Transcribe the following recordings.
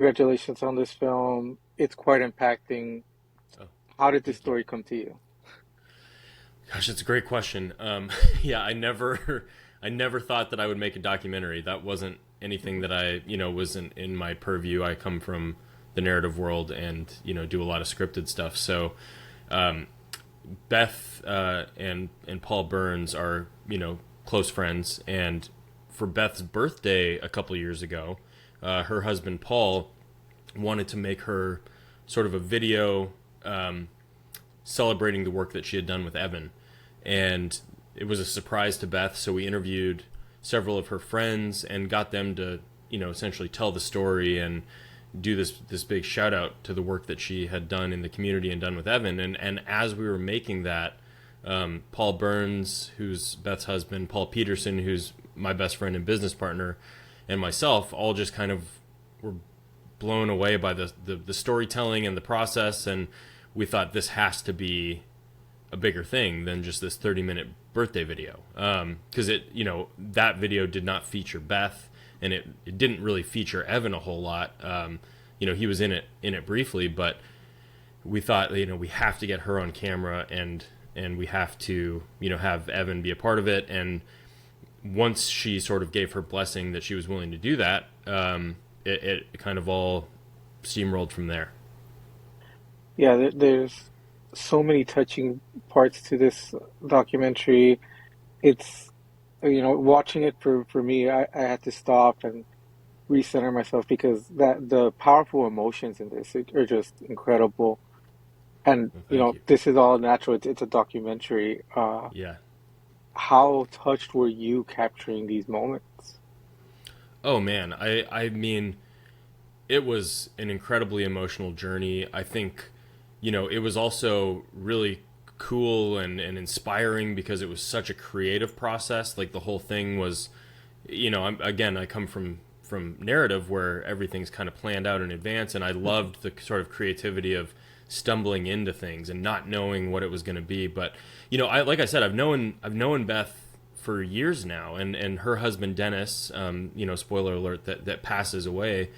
Congratulations on this film. It's quite impacting. Oh, How did this thank you. story come to you? Gosh, it's a great question. Yeah, I never, I never thought that I would make a documentary. That wasn't anything that wasn't in my purview. I come from the narrative world and do a lot of scripted stuff. So, um, Beth and Paul Burns are close friends, and for Beth's birthday a couple years ago, her husband Paul wanted to make her sort of a video celebrating the work that she had done with Evan. And it was a surprise to Beth, so we interviewed several of her friends and got them to, essentially tell the story and do this big shout out to the work that she had done in the community and done with Evan. And as we were making that, Paul Burns, who's Beth's husband, Paul Peterson, who's my best friend and business partner, and myself all just kind of were blown away by the storytelling and the process, and we thought this has to be a bigger thing than just this 30-minute birthday video, because that video did not feature Beth, and it didn't really feature Evan a whole lot. He was in it briefly, but we thought we have to get her on camera, and we have to have Evan be a part of it. And once she sort of gave her blessing that she was willing to do that, it kind of all steamrolled from there. Yeah, there's so many touching parts to this documentary. It's, watching it for me, I had to stop and recenter myself because the powerful emotions in this are just incredible. And, Well, thank you. this is all natural. It's a documentary. Yeah. How touched were you capturing these moments? Oh man, I mean, it was an incredibly emotional journey. I think, it was also really cool and inspiring because it was such a creative process. Like the whole thing was, again, I come from narrative where everything's kind of planned out in advance, and I loved the sort of creativity of stumbling into things and not knowing what it was going to be. But I like I said, I've known Beth for years now, and her husband Dennis, spoiler alert, that passes away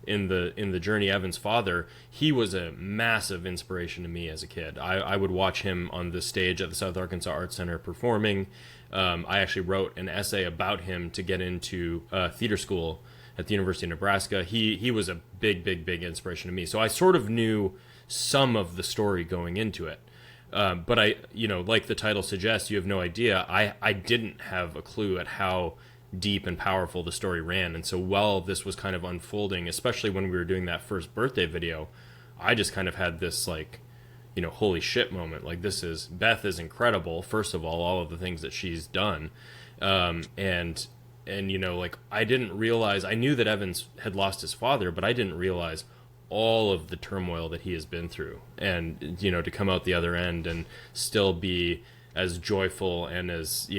in the journey. Evan's father, he was a massive inspiration to me as a kid. I would watch him on the stage at the South Arkansas Arts Center performing. I actually wrote an essay about him to get into theater school at the University of Nebraska. He was a big inspiration to me. So I sort of knew some of the story going into it. But like the title suggests, you have no idea. I didn't have a clue at how deep and powerful the story ran. And so while this was kind of unfolding, especially when we were doing that first birthday video, I just kind of had this like, holy shit moment. Like Beth is incredible. First of all of the things that she's done. And like I didn't realize, I knew that Evans had lost his father, but I didn't realize all of the turmoil that he has been through, and to come out the other end and still be as joyful and as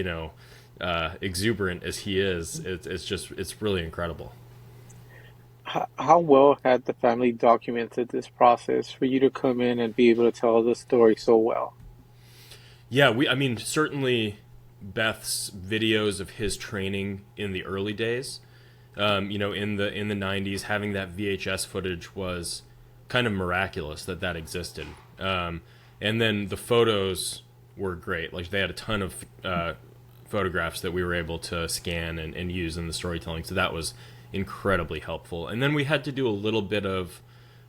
exuberant as he is. It's really incredible. How well had the family documented this process for you to come in and be able to tell the story so well? Yeah, I mean, certainly Beth's videos of his training in the early days, in the 90s, having that VHS footage was kind of miraculous that existed. And then the photos were great. Like they had a ton of photographs that we were able to scan and use in the storytelling. So that was incredibly helpful. And then we had to do a little bit of,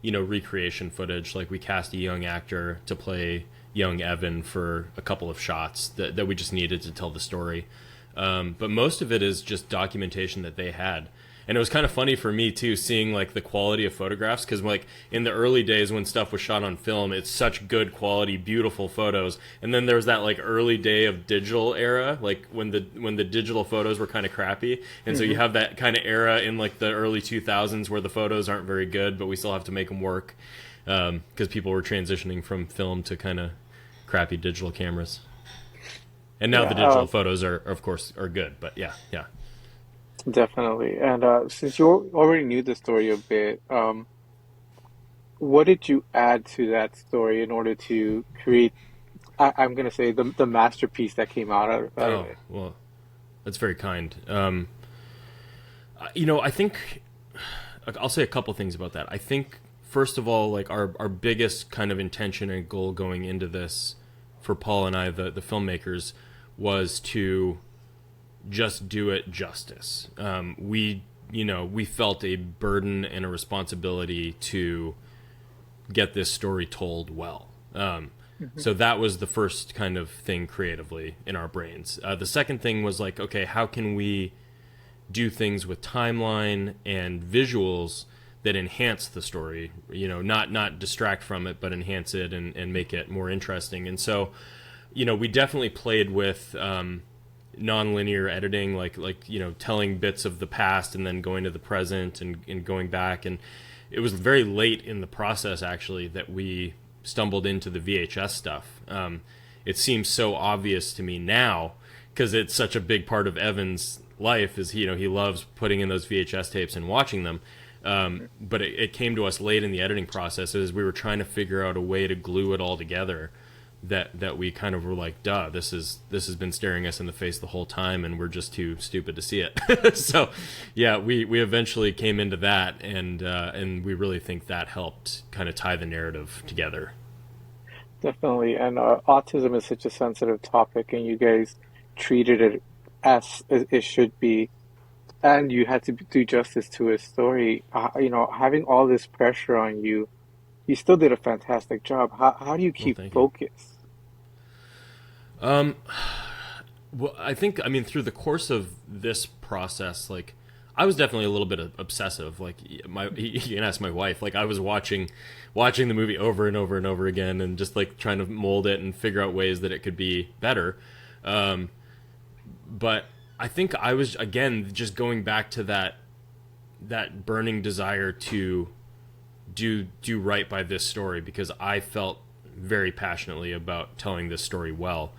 recreation footage. Like we cast a young actor to play young Evan for a couple of shots that we just needed to tell the story. But most of it is just documentation that they had. And it was kind of funny for me too, seeing like the quality of photographs, because like in the early days when stuff was shot on film, it's such good quality, beautiful photos. And then there was that like early day of digital era, like when the digital photos were kind of crappy. And so you Hmm. have that kind of era in like the early 2000s where the photos aren't very good, but we still have to make them work, because people were transitioning from film to kind of crappy digital cameras. And now Yeah, the digital photos are, of course, are good. But yeah, yeah. definitely. And since you already knew the story a bit, what did you add to that story in order to create, I'm gonna say, the masterpiece that came out of Oh it? well, that's very kind. I think I'll say a couple things about that. I think first of all, like our biggest kind of intention and goal going into this for Paul and I, the filmmakers, was to just do it justice. We felt a burden and a responsibility to get this story told well. So that was the first kind of thing creatively in our brains. The second thing was like, okay, how can we do things with timeline and visuals that enhance the story, not distract from it, but enhance it and make it more interesting. And so, we definitely played with non-linear editing, like telling bits of the past and then going to the present and going back. And it was very late in the process, actually, that we stumbled into the VHS stuff. It seems so obvious to me now because it's such a big part of Evan's life. Is he loves putting in those VHS tapes and watching them. But it came to us late in the editing process as we were trying to figure out a way to glue it all together. That we kind of were like, duh, this has been staring us in the face the whole time, and we're just too stupid to see it. So, yeah, we eventually came into that, and we really think that helped kind of tie the narrative together. Definitely. And autism is such a sensitive topic, and you guys treated it as it should be. And you had to do justice to his story. Having all this pressure on you, you still did a fantastic job. How do you Well, keep thank you. focus? Um, well, I mean, through the course of this process, like, I was definitely a little bit obsessive. Like, you can ask my wife. Like, I was watching the movie over and over and over again, and just like trying to mold it and figure out ways that it could be better. Um, but I think I was again just going back to that burning desire to do right by this story, because I felt very passionately about telling this story well.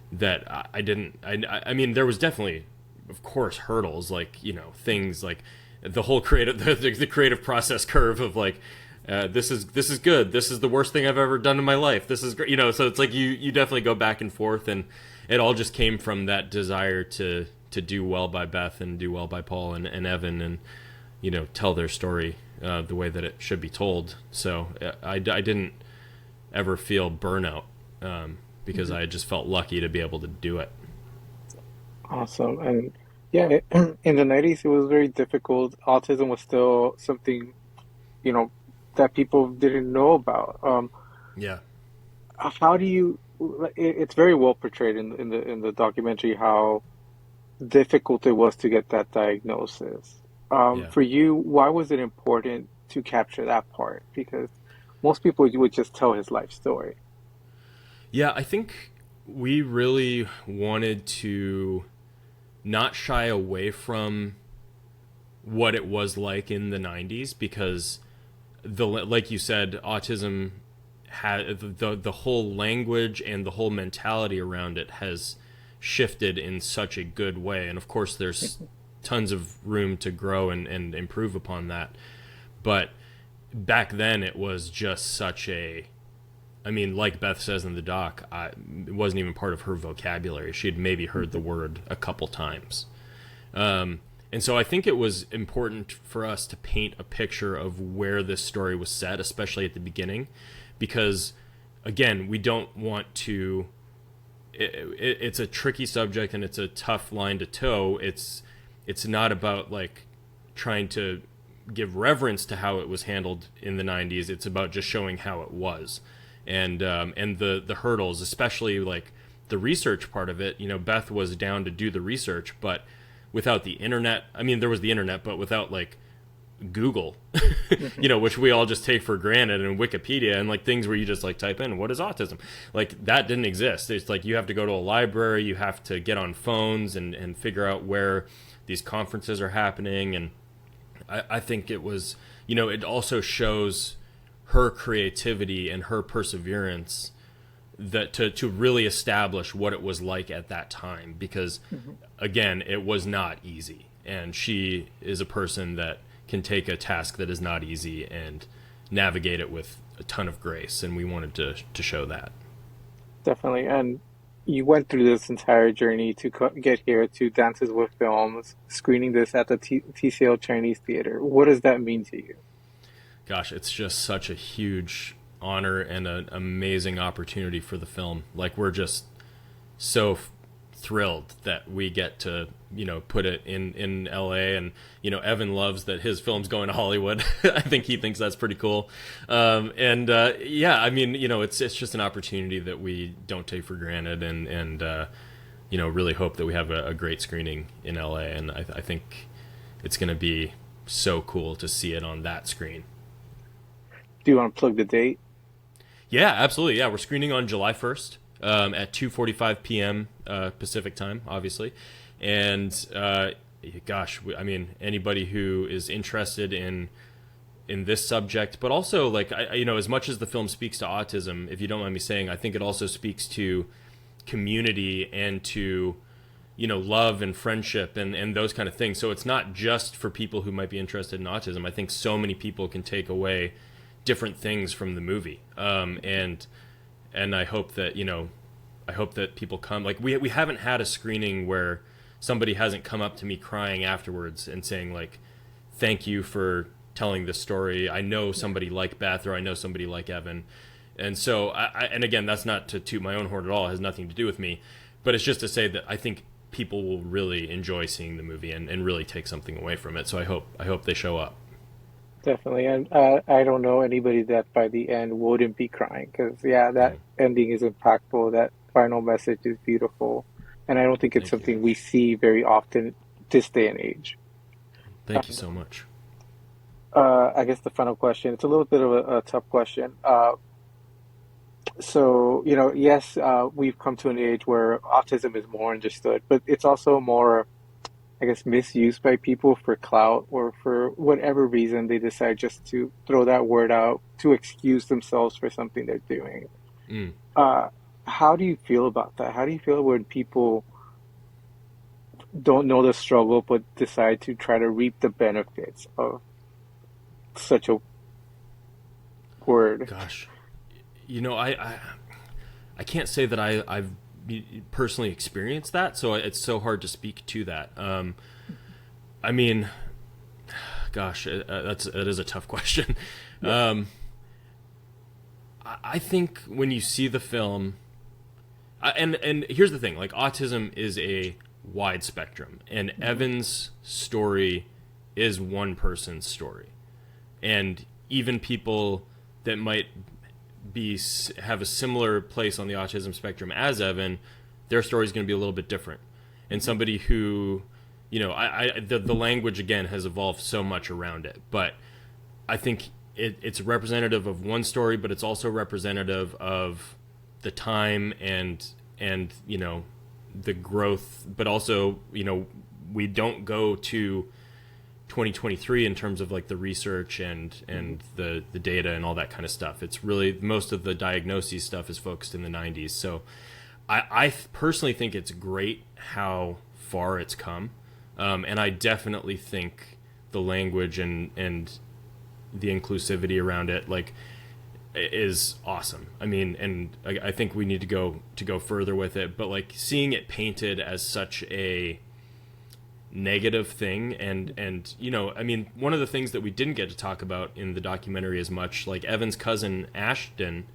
That I didn't. I mean, there was definitely, of course, hurdles, like things like the whole creative the creative process curve of like this is good, this is the worst thing I've ever done in my life, this is great, so it's like you definitely go back and forth, and it all just came from that desire to do well by Beth and do well by Paul and Evan, and tell their story the way that it should be told. So I didn't ever feel burnout, because I just felt lucky to be able to do it. Awesome. And yeah, in the 90s, it was very difficult. Autism was still something, you know, that people didn't know about. Yeah. How do you, it's very well portrayed in the documentary how difficult it was to get that diagnosis. Yeah. For you, why was it important to capture that part? Because most people would just tell his life story. Yeah, I think we really wanted to not shy away from what it was like in the 90s, because like you said, autism had the whole language and the whole mentality around it has shifted in such a good way. And of course there's tons of room to grow and improve upon that. But back then it was just such a, I mean, like Beth says in the doc, it wasn't even part of her vocabulary. She had maybe heard the word a couple times. And so I think it was important for us to paint a picture of where this story was set, especially at the beginning, because, again, we don't want to... it's a tricky subject and it's a tough line to toe. It's not about, like, trying to give reverence to how it was handled in the 90s. It's about just showing how it was. And the hurdles, especially, like, the research part of it. Beth was down to do the research, but without the internet, I mean, there was the internet, but without, like, Google, which we all just take for granted, and Wikipedia, and like things where you just like type in what is autism, like that didn't exist. It's like you have to go to a library, you have to get on phones and figure out where these conferences are happening. And I think it was, it also shows her creativity and her perseverance that to really establish what it was like at that time, because again, it was not easy, and she is a person that can take a task that is not easy and navigate it with a ton of grace, and we wanted to show that. Definitely. And you went through this entire journey to get here to Dances with Films, screening this at the TCL Chinese Theater. What does that mean to you? Gosh, it's just such a huge honor and an amazing opportunity for the film. Like, we're just so thrilled that we get to, put it in LA. And Evan loves that his film's going to Hollywood. I think he thinks that's pretty cool. And yeah, I mean, it's just an opportunity that we don't take for granted. And really hope that we have a great screening in LA. And I think it's going to be so cool to see it on that screen. Do you want to plug the date? Yeah, absolutely. Yeah, we're screening on July 1st at 2:45 p.m. Pacific time, obviously. And gosh, I mean, anybody who is interested in this subject, but also like as much as the film speaks to autism, if you don't mind me saying, I think it also speaks to community and to love and friendship and those kind of things. So it's not just for people who might be interested in autism. I think so many people can take away different things from the movie, and I hope that I hope that people come. Like, we haven't had a screening where somebody hasn't come up to me crying afterwards and saying, like, thank you for telling this story. I know somebody like Beth, or I know somebody like Evan. And so and again, that's not to toot my own horn at all. It has nothing to do with me, but it's just to say that I think people will really enjoy seeing the movie and really take something away from it. So I hope they show up. Definitely. And I don't know anybody that by the end wouldn't be crying because, yeah, that Mm, ending is impactful. That final message is beautiful. And I don't think it's thank you. something we see very often this day and age. Thank you so much. I guess the final question, it's a little bit of a tough question. So, yes, we've come to an age where autism is more understood, but it's also more, I guess, misused by people for clout or for whatever reason they decide just to throw that word out to excuse themselves for something they're doing. Mm. Uh, how do you feel about that? How do you feel when people don't know the struggle but decide to try to reap the benefits of such a word? Gosh, I can't say that I've personally experienced that, so it's so hard to speak to that. I mean, gosh, that is a tough question. Yeah. Um, I think when you see the film, and here's the thing: like, autism is a wide spectrum, and Evan's story is one person's story, and even people that might have a similar place on the autism spectrum as Evan, their story is going to be a little bit different. And somebody who, the language again has evolved so much around it, but I think it's representative of one story, but it's also representative of the time and the growth, but also we don't go to 2023 in terms of like the research and the data and all that kind of stuff. It's really most of the diagnoses stuff is focused in the 90s. So I personally think it's great how far it's come, and I definitely think the language and the inclusivity around it like is awesome. I mean, and I think we need to go further with it, but like seeing it painted as such a negative thing, and I mean, one of the things that we didn't get to talk about in the documentary as much, like Evan's cousin Ashton,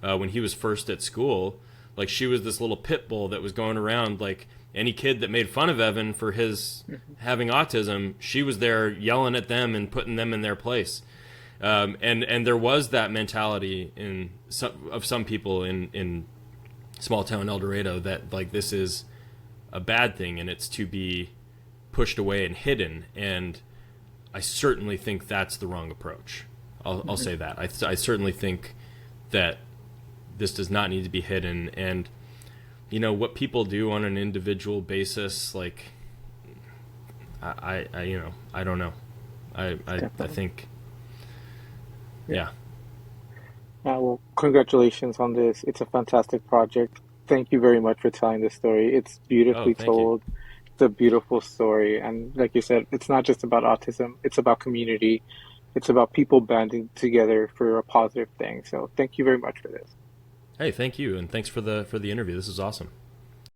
when he was first at school, like she was this little pit bull that was going around, like any kid that made fun of Evan for his having autism, she was there yelling at them and putting them in their place. And there was that mentality of some people in small town El Dorado that like this is a bad thing and it's to be pushed away and hidden. And I certainly think that's the wrong approach. I'll say that. I certainly think that this does not need to be hidden. And what people do on an individual basis, like I don't know. I Definitely. think, Yeah. yeah. Well, congratulations on this. It's a fantastic project. Thank you very much for telling this story. It's Oh, beautifully thank you. told. It's a beautiful story. And like you said, it's not just about autism, it's about community. It's about people banding together for a positive thing. So thank you very much for this. Hey, thank you, and thanks for the interview. This is awesome.